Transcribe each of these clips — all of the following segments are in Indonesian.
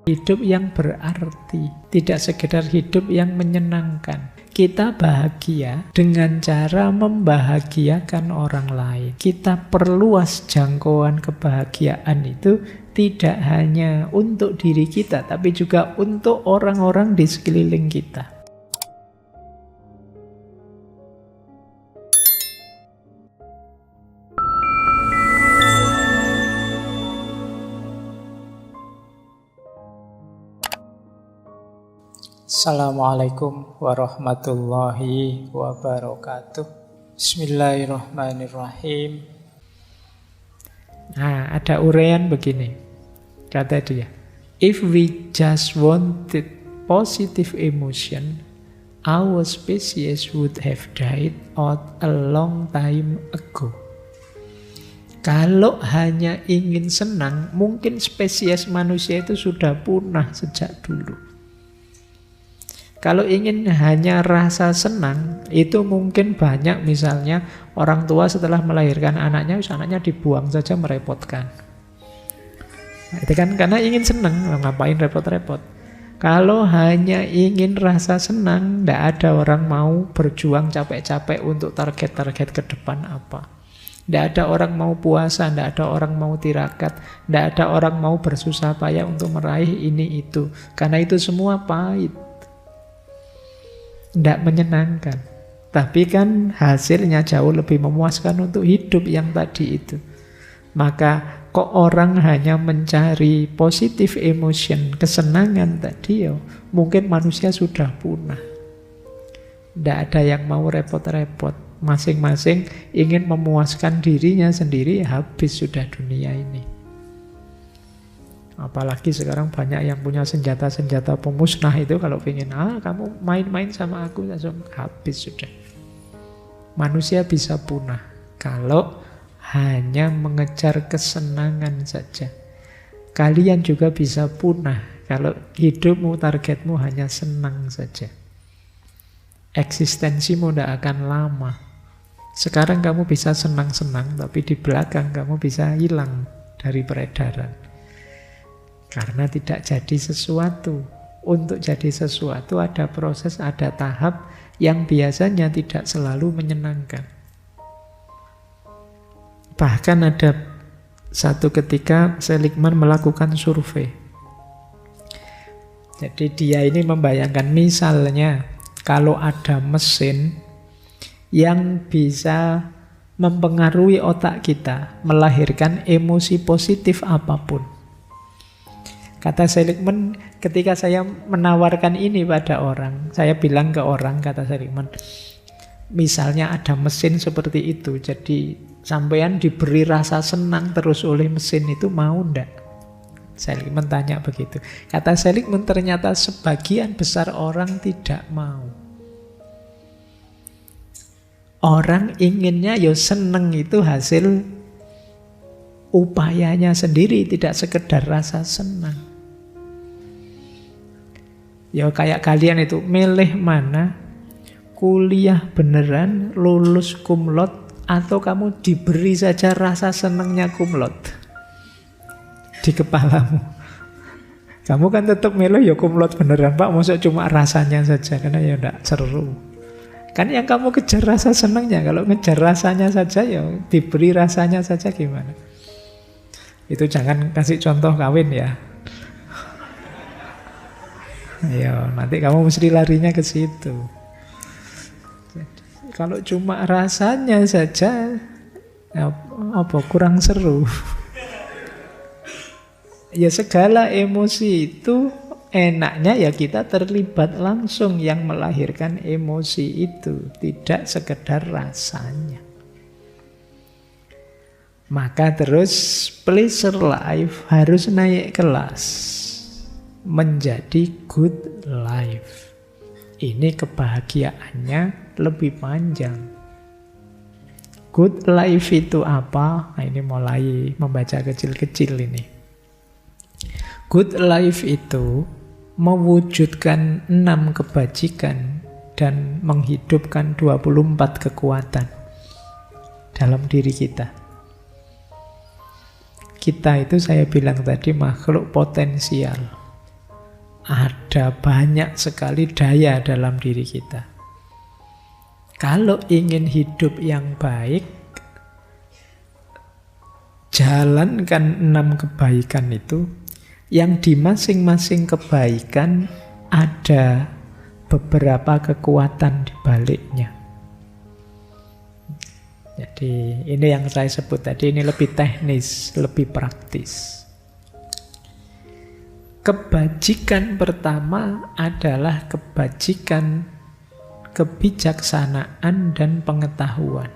Hidup yang berarti, tidak sekedar hidup yang menyenangkan. Kita bahagia dengan cara membahagiakan orang lain. Kita perluas jangkauan kebahagiaan itu tidak hanya untuk diri kita, tapi juga untuk orang-orang di sekeliling kita. Assalamualaikum warahmatullahi wabarakatuh. Bismillahirrahmanirrahim. Nah, ada uraian begini. Kata dia, if we just wanted positive emotion, our species would have died out a long time ago. Kalau hanya ingin senang, mungkin spesies manusia itu sudah punah sejak dulu. Kalau ingin hanya rasa senang, itu mungkin banyak, misalnya orang tua setelah melahirkan anaknya dibuang saja, merepotkan. Nah, itu kan karena ingin senang, ngapain repot-repot. Kalau hanya ingin rasa senang, tidak ada orang mau berjuang capek-capek untuk target-target ke depan apa. Tidak ada orang mau puasa, tidak ada orang mau tirakat, tidak ada orang mau bersusah payah untuk meraih ini itu. Karena itu semua pahit. Tidak menyenangkan. Tapi kan hasilnya jauh lebih memuaskan untuk hidup yang tadi itu. Maka kok orang hanya mencari positive emotion, kesenangan tadi ya, mungkin manusia sudah punah. Tidak ada yang mau repot-repot. Masing-masing ingin memuaskan dirinya sendiri, habis sudah dunia ini. Apalagi sekarang banyak yang punya senjata-senjata pemusnah itu, kalau ingin, kamu main-main sama aku, langsung habis sudah. Manusia bisa punah kalau hanya mengejar kesenangan saja. Kalian juga bisa punah kalau hidupmu, targetmu hanya senang saja. Eksistensimu tidak akan lama. Sekarang kamu bisa senang-senang, tapi di belakang kamu bisa hilang dari peredaran. Karena tidak jadi sesuatu. Untuk jadi sesuatu ada proses, ada tahap yang biasanya tidak selalu menyenangkan. Bahkan ada satu ketika Seligman melakukan survei. Jadi dia ini membayangkan, misalnya kalau ada mesin yang bisa mempengaruhi otak kita, melahirkan emosi positif apapun. Kata Seligman, ketika saya menawarkan ini pada orang, saya bilang ke orang, kata Seligman, misalnya ada mesin seperti itu, jadi sampean diberi rasa senang terus oleh mesin itu, mau ndak? Seligman tanya begitu. Kata Seligman, ternyata sebagian besar orang tidak mau. Orang inginnya ya seneng itu hasil upayanya sendiri, tidak sekedar rasa senang. Ya kayak kalian itu, milih mana? Kuliah beneran, lulus cum laude, atau kamu diberi saja rasa senangnya cum laude di kepalamu? Kamu kan tetap milih ya cum laude beneran, Pak. Maksudnya cuma rasanya saja, karena ya enggak seru. Kan yang kamu kejar rasa senangnya. Kalau ngejar rasanya saja, ya diberi rasanya saja, gimana? Itu jangan kasih contoh kawin ya. Ayo, nanti kamu mesti larinya ke situ. Jadi, kalau cuma rasanya saja, apa kurang seru? Ya segala emosi itu enaknya ya kita terlibat langsung yang melahirkan emosi itu, tidak sekedar rasanya. Maka terus pleasure life harus naik kelas menjadi good life. Ini kebahagiaannya lebih panjang. Good life itu apa? Nah, ini mulai membaca kecil-kecil ini. Good life itu mewujudkan 6 kebajikan dan menghidupkan 24 kekuatan dalam diri kita. Kita itu saya bilang tadi makhluk potensial. ada banyak sekali daya dalam diri kita. Kalau ingin hidup yang baik, jalankan 6 kebaikan itu, yang di masing-masing kebaikan ada beberapa kekuatan di baliknya. Jadi ini yang saya sebut tadi, ini lebih teknis, lebih praktis. Kebajikan pertama adalah kebajikan kebijaksanaan dan pengetahuan.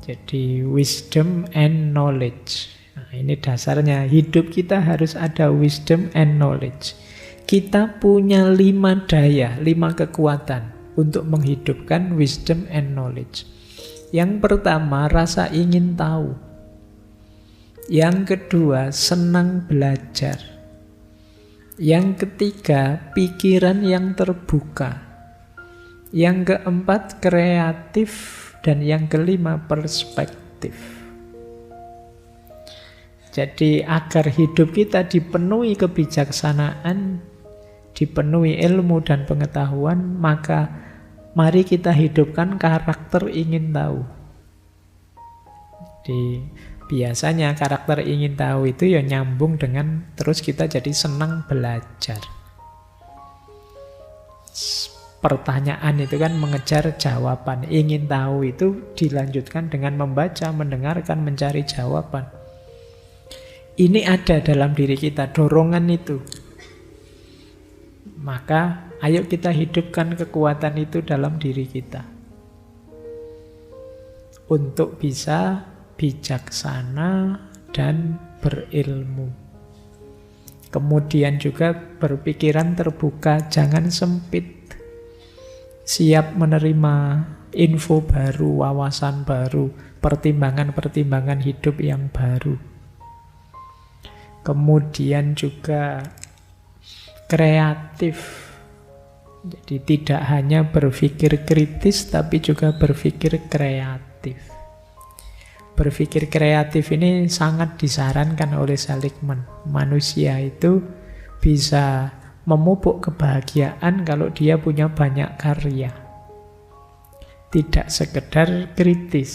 Jadi wisdom and knowledge. Nah, ini dasarnya, hidup kita harus ada wisdom and knowledge. Kita punya 5 daya, 5 kekuatan untuk menghidupkan wisdom and knowledge. Yang pertama, rasa ingin tahu. Yang kedua, senang belajar. Yang ketiga, pikiran yang terbuka. Yang keempat, kreatif. Dan yang kelima, perspektif. Jadi agar hidup kita dipenuhi kebijaksanaan, dipenuhi ilmu dan pengetahuan, maka mari kita hidupkan karakter ingin tahu. Jadi biasanya karakter ingin tahu itu ya nyambung dengan terus kita jadi senang belajar. Pertanyaan itu kan mengejar jawaban. Ingin tahu itu dilanjutkan dengan membaca, mendengarkan, mencari jawaban. Ini ada dalam diri kita, dorongan itu. Maka ayo kita hidupkan kekuatan itu dalam diri kita. Untuk bisa bijaksana dan berilmu. Kemudian juga berpikiran terbuka, jangan sempit. Siap menerima info baru, wawasan baru, pertimbangan-pertimbangan hidup yang baru. Kemudian juga kreatif. Jadi tidak hanya berpikir kritis, tapi juga berpikir kreatif. Berpikir kreatif ini sangat disarankan oleh Seligman. Manusia itu bisa memupuk kebahagiaan kalau dia punya banyak karya. Tidak sekedar kritis.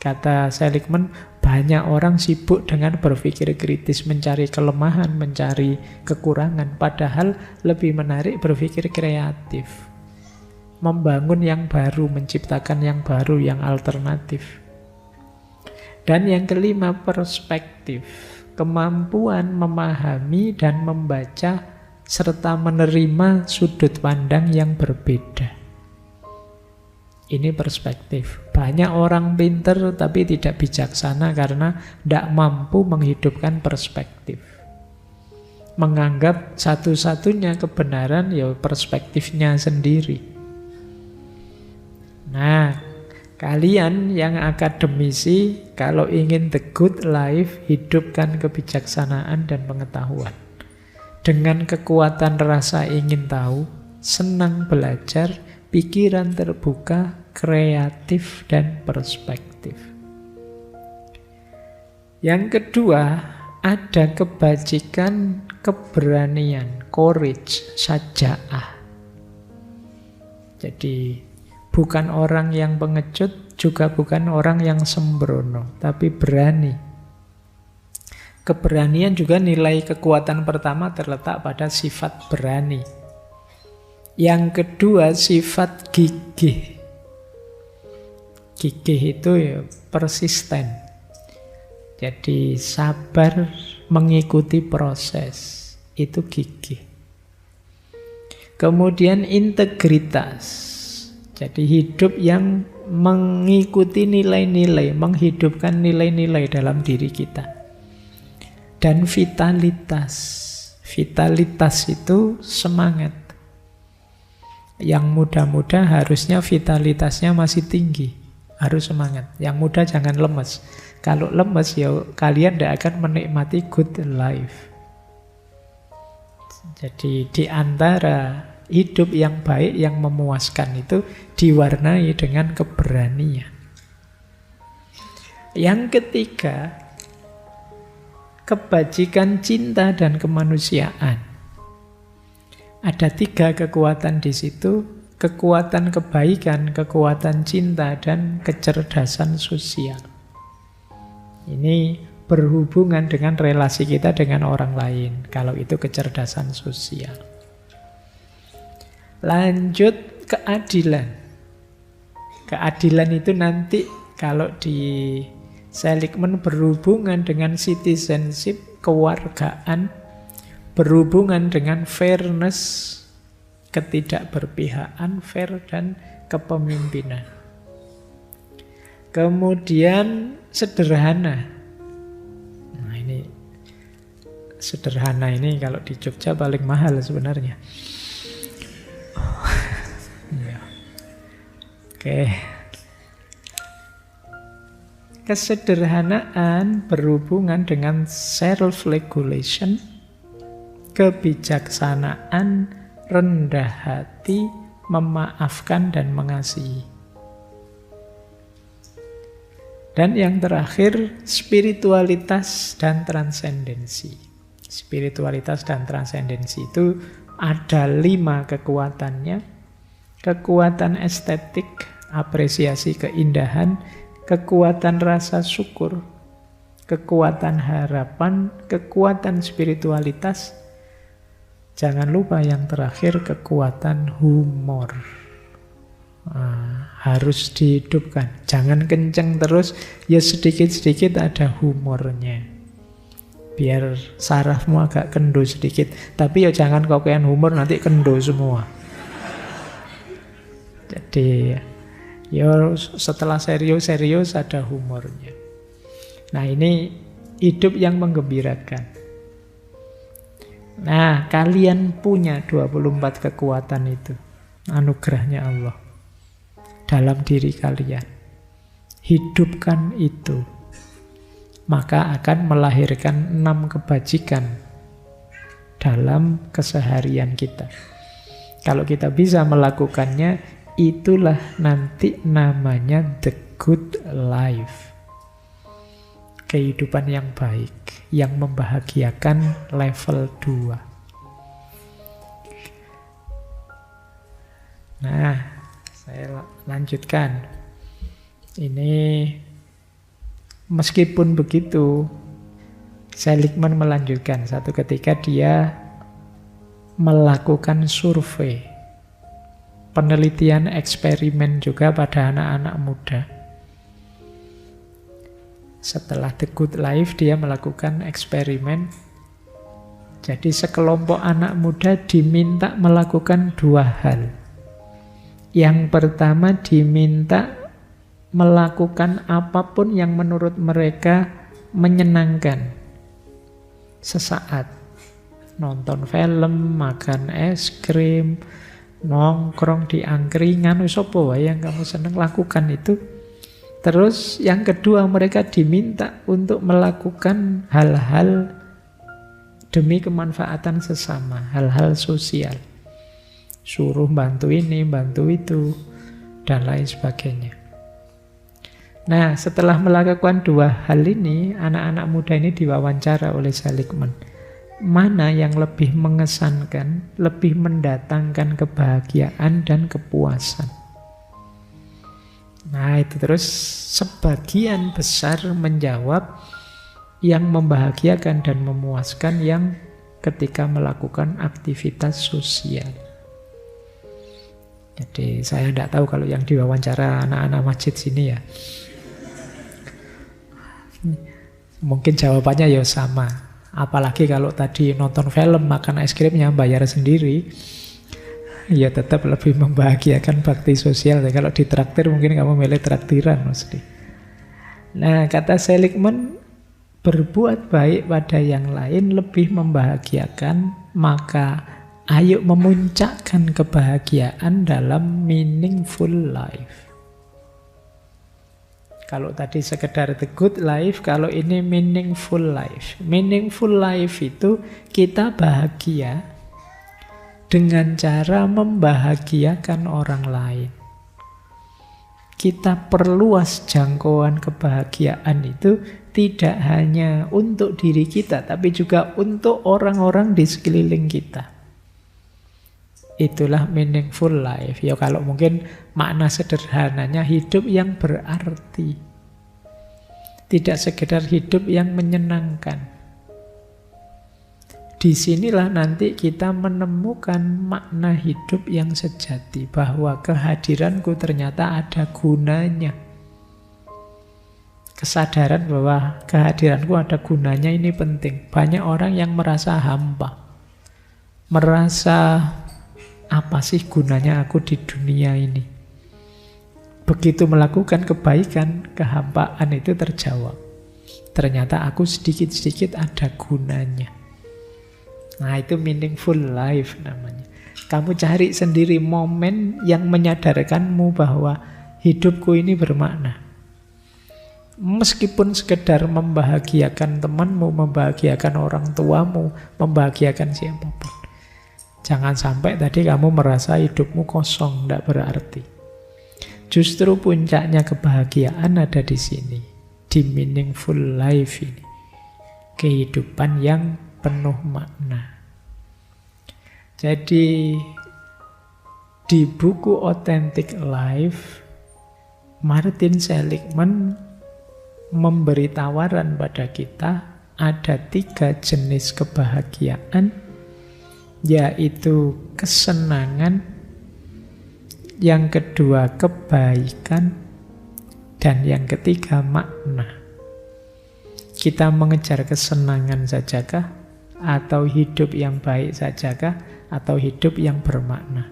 Kata Seligman, banyak orang sibuk dengan berpikir kritis, mencari kelemahan, mencari kekurangan. Padahal lebih menarik berpikir kreatif. Membangun yang baru, menciptakan yang baru, yang alternatif. Dan yang kelima, perspektif. Kemampuan memahami dan membaca serta menerima sudut pandang yang berbeda. Ini perspektif. Banyak orang pinter tapi tidak bijaksana karena tidak mampu menghidupkan perspektif. Menganggap satu-satunya kebenaran ya perspektifnya sendiri. Nah, kalian yang akademisi, kalau ingin the good life, hidupkan kebijaksanaan dan pengetahuan. Dengan kekuatan rasa ingin tahu, senang belajar, pikiran terbuka, kreatif, dan perspektif. Yang kedua, ada kebajikan, keberanian, courage, syaja'ah. Jadi bukan orang yang pengecut, juga bukan orang yang sembrono, tapi berani. Keberanian juga nilai kekuatan pertama terletak pada sifat berani. Yang kedua, sifat gigih. Gigih itu ya persisten. Jadi sabar mengikuti proses. Itu gigih. Kemudian integritas. Jadi hidup yang mengikuti nilai-nilai, menghidupkan nilai-nilai dalam diri kita. Dan vitalitas. Vitalitas itu semangat. Yang muda-muda harusnya vitalitasnya masih tinggi. Harus semangat. Yang muda jangan lemes. Kalau lemes ya kalian tidak akan menikmati good life. Jadi di antara hidup yang baik, yang memuaskan itu diwarnai dengan keberanian. Yang ketiga, kebajikan, cinta, dan kemanusiaan. Ada 3 kekuatan di situ, kekuatan kebaikan, kekuatan cinta, dan kecerdasan sosial. Ini berhubungan dengan relasi kita dengan orang lain, kalau itu kecerdasan sosial. Lanjut, keadilan. Keadilan itu nanti kalau di Seligman berhubungan dengan citizenship, kewargaan, berhubungan dengan fairness, ketidakberpihakan, fair, dan kepemimpinan. Kemudian sederhana. Nah ini sederhana ini kalau di Jogja paling mahal sebenarnya. Ya. Oke. Kesederhanaan berhubungan dengan self-regulation, kebijaksanaan, rendah hati, memaafkan, dan mengasihi. Dan yang terakhir, spiritualitas dan transendensi. Spiritualitas dan transendensi itu ada 5 kekuatannya. Kekuatan estetik, apresiasi keindahan, kekuatan rasa syukur, kekuatan harapan, kekuatan spiritualitas. Jangan lupa yang terakhir, kekuatan humor. Harus dihidupkan. Jangan kenceng terus, ya sedikit-sedikit ada humornya. Biar sarafmu agak kendo sedikit. Tapi ya jangan kokean humor, nanti kendo semua. Jadi ya setelah serius-serius ada humornya. Nah ini hidup yang menggembirakan. Nah kalian punya 24 kekuatan itu. Anugerahnya Allah dalam diri kalian. Hidupkan itu. Maka akan melahirkan 6 kebajikan dalam keseharian kita. Kalau kita bisa melakukannya, itulah nanti namanya the good life. Kehidupan yang baik, yang membahagiakan level 2. Nah, saya lanjutkan. Ini meskipun begitu, Seligman melanjutkan. Satu ketika dia melakukan survei, penelitian eksperimen juga pada anak-anak muda. Setelah The Good Life, dia melakukan eksperimen. Jadi sekelompok anak muda diminta melakukan 2 hal. Yang pertama diminta melakukan apapun yang menurut mereka menyenangkan. Sesaat. Nonton film, makan es krim, nongkrong di angkringan, wis apa wae yang kamu seneng, lakukan itu. Terus yang kedua, mereka diminta untuk melakukan hal-hal demi kemanfaatan sesama, hal-hal sosial. Suruh bantu ini, bantu itu, dan lain sebagainya. Nah, setelah melakukan 2 hal ini, anak-anak muda ini diwawancara oleh Seligman. Mana yang lebih mengesankan, lebih mendatangkan kebahagiaan dan kepuasan? Nah, itu terus sebagian besar menjawab yang membahagiakan dan memuaskan yang ketika melakukan aktivitas sosial. Jadi saya tidak tahu kalau yang diwawancara anak-anak masjid sini ya. Mungkin jawabannya ya sama. Apalagi kalau tadi nonton film, makan es krimnya bayar sendiri, ya tetap lebih membahagiakan bakti sosial. Kalau ditraktir mungkin kamu milih traktiran mesti. Nah, kata Seligman, berbuat baik pada yang lain lebih membahagiakan, maka ayo memuncakkan kebahagiaan dalam meaningful life. Kalau tadi sekedar the good life, kalau ini meaningful life. Meaningful life itu kita bahagia dengan cara membahagiakan orang lain. kita perluas jangkauan kebahagiaan itu tidak hanya untuk diri kita, tapi juga untuk orang-orang di sekeliling kita. Itulah meaningful life. Ya kalau mungkin makna sederhananya hidup yang berarti. Tidak sekedar hidup yang menyenangkan. Disinilah nanti kita menemukan makna hidup yang sejati, bahwa kehadiranku ternyata ada gunanya. Kesadaran bahwa kehadiranku ada gunanya ini penting. Banyak orang yang merasa hampa, merasa apa sih gunanya aku di dunia ini. Begitu melakukan kebaikan, kehampaan itu terjawab. Ternyata aku sedikit-sedikit ada gunanya. Nah, itu meaningful life namanya. Kamu cari sendiri momen yang menyadarkanmu bahwa hidupku ini bermakna. Meskipun sekedar membahagiakan temanmu, membahagiakan orang tuamu, membahagiakan siapapun. Jangan sampai tadi kamu merasa hidupmu kosong, tidak berarti. Justru puncaknya kebahagiaan ada di sini. Di meaningful life ini. Kehidupan yang penuh makna. Jadi di buku Authentic Life, Martin Seligman memberi tawaran pada kita ada 3 jenis kebahagiaan, yaitu kesenangan, yang kedua kebaikan, dan yang ketiga makna. Kita mengejar kesenangan sajakah? Atau hidup yang baik sajakah? Atau hidup yang bermakna?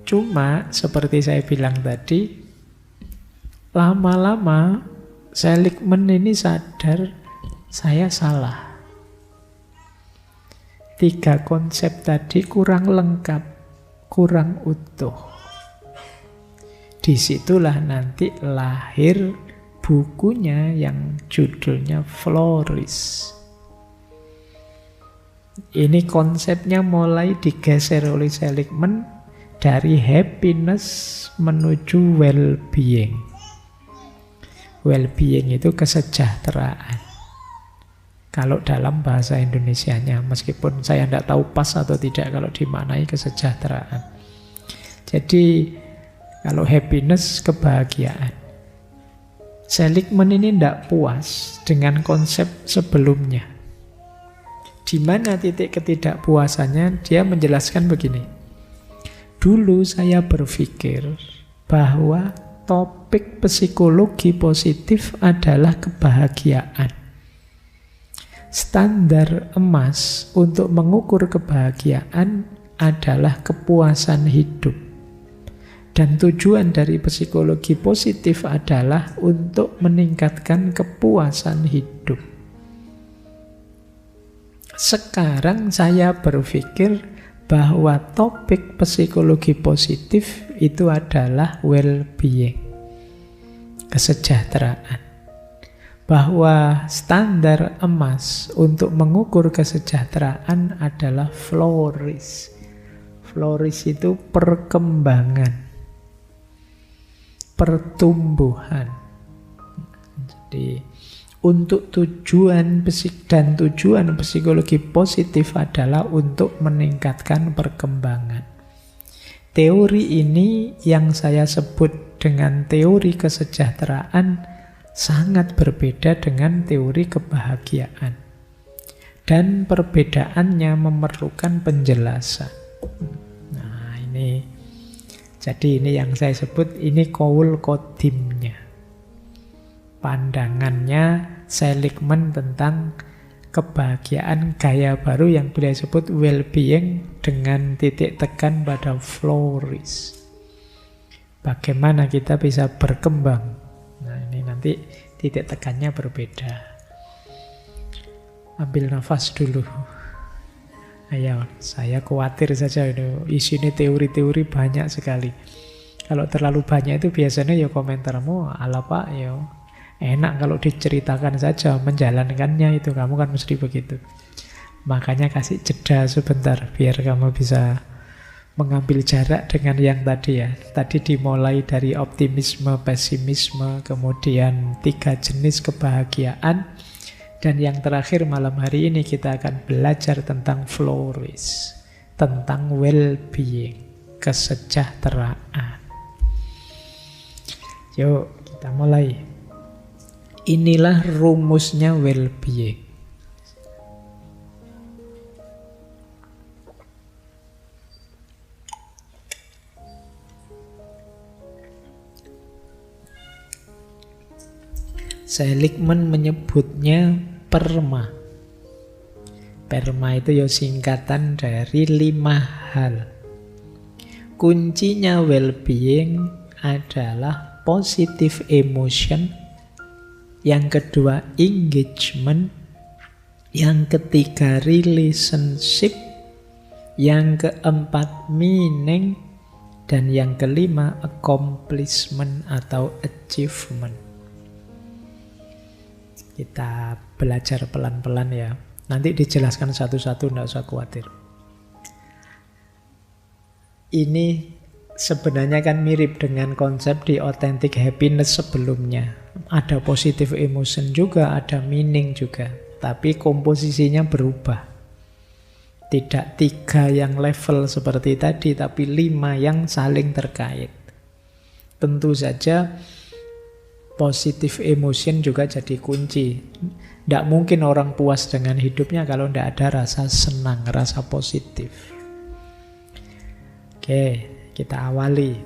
Cuma seperti saya bilang tadi, lama-lama Seligman ini sadar saya salah. 3 konsep tadi kurang lengkap, kurang utuh. Disitulah nanti lahir bukunya yang judulnya Flourish. Ini konsepnya mulai digeser oleh Seligman dari happiness menuju well-being. Well-being itu kesejahteraan. Kalau dalam bahasa Indonesianya, meskipun saya tidak tahu pas atau tidak kalau dimaknai kesejahteraan. Jadi kalau happiness, kebahagiaan. Seligman ini tidak puas dengan konsep sebelumnya. Di mana titik ketidakpuasannya? Dia menjelaskan begini. Dulu saya berpikir bahwa topik psikologi positif adalah kebahagiaan. Standar emas untuk mengukur kebahagiaan adalah kepuasan hidup. Dan tujuan dari psikologi positif adalah untuk meningkatkan kepuasan hidup. Sekarang saya berpikir bahwa topik psikologi positif itu adalah well-being, kesejahteraan. Bahwa standar emas untuk mengukur kesejahteraan adalah flourish. Flourish itu perkembangan, pertumbuhan. Jadi untuk tujuan psikologi positif adalah untuk meningkatkan perkembangan. Teori ini yang saya sebut dengan teori kesejahteraan sangat berbeda dengan teori kebahagiaan. Dan perbedaannya memerlukan penjelasan. Nah, jadi ini yang saya sebut, ini qaul qadimnya. Pandangannya Seligman tentang kebahagiaan gaya baru yang beliau sebut well-being dengan titik tekan pada flourish. Bagaimana kita bisa berkembang. Nah, ini nanti titik tekannya berbeda. Ambil nafas dulu. Ayo, saya khawatir saja isinya teori-teori banyak sekali. Kalau terlalu banyak itu biasanya ya komentarmu ala pak ya enak kalau diceritakan saja, menjalankannya itu kamu kan mesti begitu. Makanya kasih jeda sebentar biar kamu bisa mengambil jarak dengan yang tadi ya. Tadi dimulai dari optimisme, pesimisme, kemudian 3 jenis kebahagiaan. Dan yang terakhir malam hari ini kita akan belajar tentang flourish, tentang well-being, kesejahteraan. Yuk kita mulai. Inilah rumusnya well-being. Seligman menyebutnya PERMA. PERMA itu ya singkatan dari 5 hal. Kuncinya well-being adalah positive emotion, yang kedua engagement, yang ketiga relationship, yang keempat meaning, dan yang kelima accomplishment atau achievement. Kita belajar pelan-pelan ya. Nanti dijelaskan satu-satu, tidak usah khawatir. Ini sebenarnya kan mirip dengan konsep di authentic happiness sebelumnya. Ada positive emotion juga, ada meaning juga. Tapi komposisinya berubah. Tidak 3 yang level seperti tadi, tapi 5 yang saling terkait. Tentu saja positive emotion juga jadi kunci. Tidak mungkin orang puas dengan hidupnya kalau tidak ada rasa senang, rasa positif. Oke, kita awali.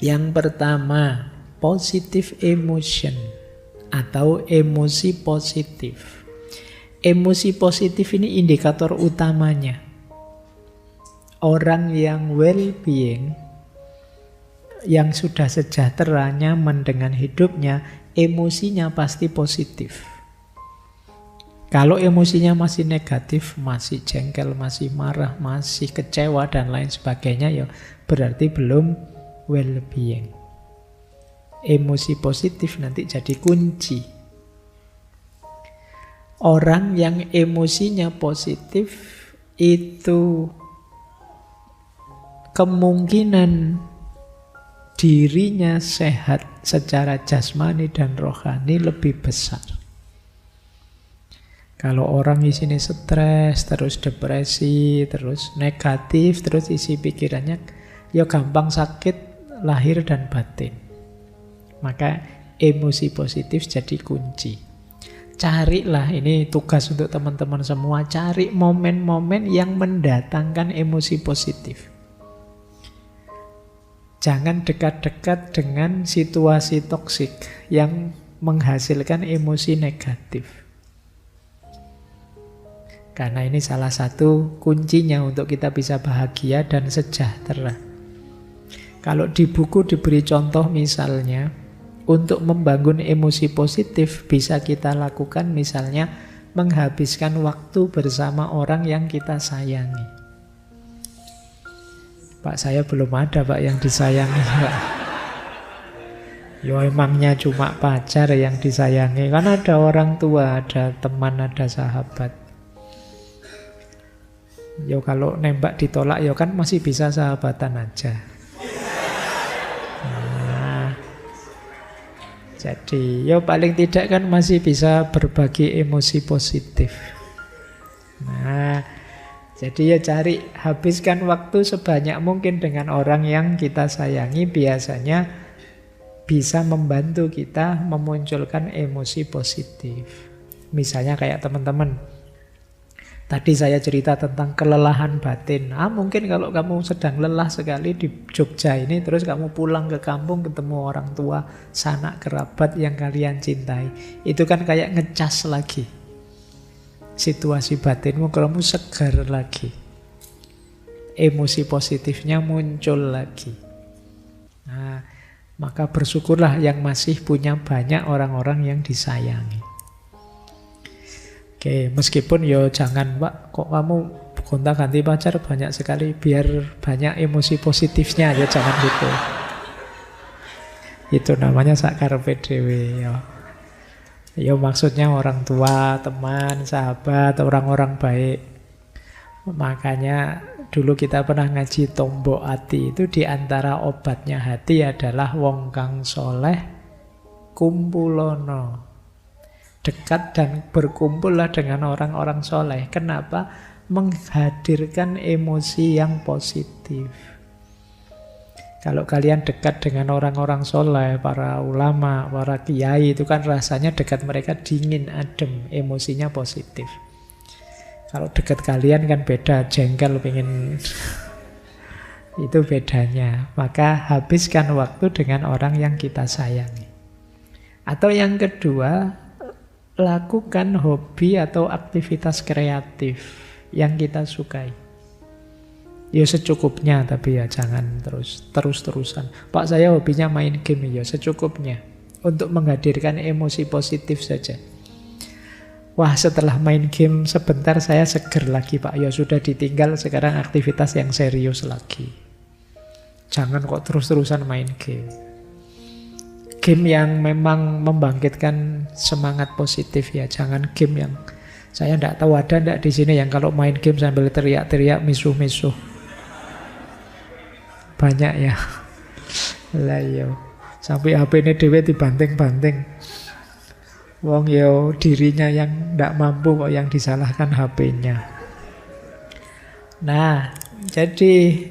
Yang pertama, positive emotion atau emosi positif. Emosi positif ini indikator utamanya. Orang yang well-being, yang sudah sejahtera, nyaman dengan hidupnya, emosinya pasti positif. Kalau emosinya masih negatif, masih jengkel, masih marah, masih kecewa, dan lain sebagainya, ya berarti belum well-being. Emosi positif nanti jadi kunci. Orang yang emosinya positif itu kemungkinan dirinya sehat secara jasmani dan rohani lebih besar. Kalau orang isinya stres, terus depresi, terus negatif, terus isi pikirannya, ya gampang sakit lahir dan batin. Maka emosi positif jadi kunci. Carilah, ini tugas untuk teman-teman semua, cari momen-momen yang mendatangkan emosi positif. Jangan dekat-dekat dengan situasi toksik yang menghasilkan emosi negatif. Karena ini salah satu kuncinya untuk kita bisa bahagia dan sejahtera. Kalau di buku diberi contoh misalnya, untuk membangun emosi positif bisa kita lakukan misalnya menghabiskan waktu bersama orang yang kita sayangi. Pak, saya belum ada Pak yang disayangi Pak. Ya emangnya cuma pacar yang disayangi. Kan ada orang tua, ada teman, ada sahabat. Ya kalau nembak ditolak ya kan masih bisa sahabatan aja. Nah, jadi ya paling tidak kan masih bisa berbagi emosi positif. Nah, jadi ya cari, habiskan waktu sebanyak mungkin dengan orang yang kita sayangi, biasanya bisa membantu kita memunculkan emosi positif. Misalnya kayak teman-teman, tadi saya cerita tentang kelelahan batin. Mungkin kalau kamu sedang lelah sekali di Jogja ini, terus kamu pulang ke kampung ketemu orang tua, sanak kerabat yang kalian cintai, itu kan kayak ngecas lagi situasi batinmu, kamu segar lagi, emosi positifnya muncul lagi. Nah, maka bersyukurlah yang masih punya banyak orang-orang yang disayangi. Oke, meskipun yo jangan Pak, kok kamu gonta-ganti pacar banyak sekali, biar banyak emosi positifnya ya, jangan gitu. Itu namanya sakarpe dhewe ya. Ya maksudnya orang tua, teman, sahabat, orang-orang baik. Makanya Dulu kita pernah ngaji Tombok Ati, itu diantara obatnya hati adalah wong kang soleh kumpulono. Dekat dan berkumpullah dengan orang-orang soleh. Kenapa? Menghadirkan emosi yang positif. Kalau kalian dekat dengan orang-orang soleh, para ulama, para kiai, itu kan rasanya dekat mereka dingin, adem, emosinya positif. Kalau dekat kalian kan beda, jengkel, pengen itu bedanya. Maka habiskan waktu dengan orang yang kita sayangi. Atau yang kedua, lakukan hobi atau aktivitas kreatif yang kita sukai. Ya secukupnya, tapi ya jangan terus-terusan. Pak, saya hobinya main game, ya secukupnya. Untuk menghadirkan emosi positif saja. Wah, setelah main game sebentar saya seger lagi, Pak. Ya sudah, ditinggal, sekarang aktivitas yang serius lagi. Jangan kok terus-terusan main game. Game yang memang membangkitkan semangat positif ya. Jangan game yang, saya tidak tahu ada tidak di sini yang kalau main game sambil teriak-teriak, misuh-misuh. Banyak ya. Lah yo. Sampai HP ini dhewe dibanting-banting. Wong yo dirinya yang tidak mampu kok yang disalahkan HP-nya. Nah, jadi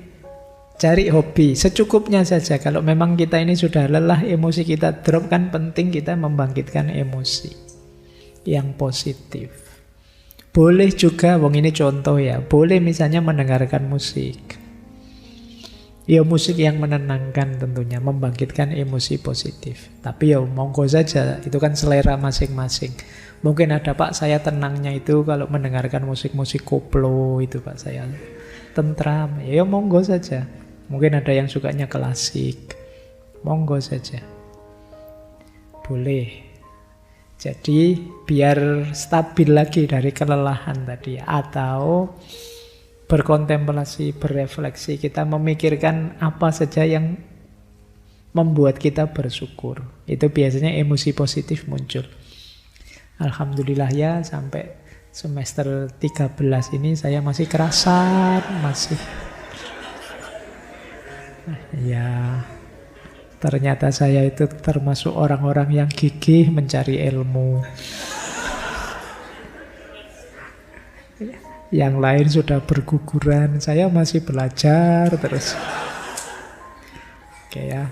cari hobi secukupnya saja. Kalau memang kita ini sudah lelah, emosi kita drop, kan penting kita membangkitkan emosi yang positif. Boleh juga, wong ini contoh ya, boleh misalnya mendengarkan musik. Ya musik yang menenangkan tentunya, membangkitkan emosi positif. Tapi ya monggo saja, itu kan selera masing-masing. Mungkin ada, Pak, saya tenangnya itu kalau mendengarkan musik-musik koplo itu, Pak, saya tentram. Ya monggo saja. Mungkin ada yang sukanya klasik. Monggo saja. Boleh. Jadi biar stabil lagi dari kelelahan tadi. Atau berkontemplasi, berefleksi, kita memikirkan apa saja yang membuat kita bersyukur. Itu biasanya emosi positif muncul. Alhamdulillah ya, sampai semester 13 ini saya masih kerasan, masih ya, ternyata saya itu termasuk orang-orang yang gigih mencari ilmu. Yang lain sudah berguguran, saya masih belajar terus. Oke ya,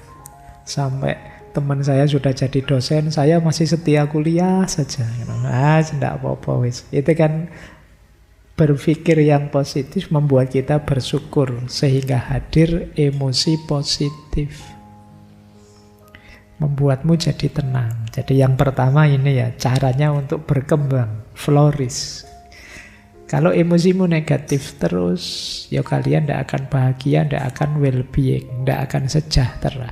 sampai teman saya sudah jadi dosen, saya masih setia kuliah saja. Tidak apa-apa wis. Itu kan berpikir yang positif membuat kita bersyukur sehingga hadir emosi positif. Membuatmu jadi tenang. Jadi yang pertama ini ya, caranya untuk berkembang, flourish. Kalau emosimu negatif terus, ya kalian tidak akan bahagia, tidak akan well-being, tidak akan sejahtera.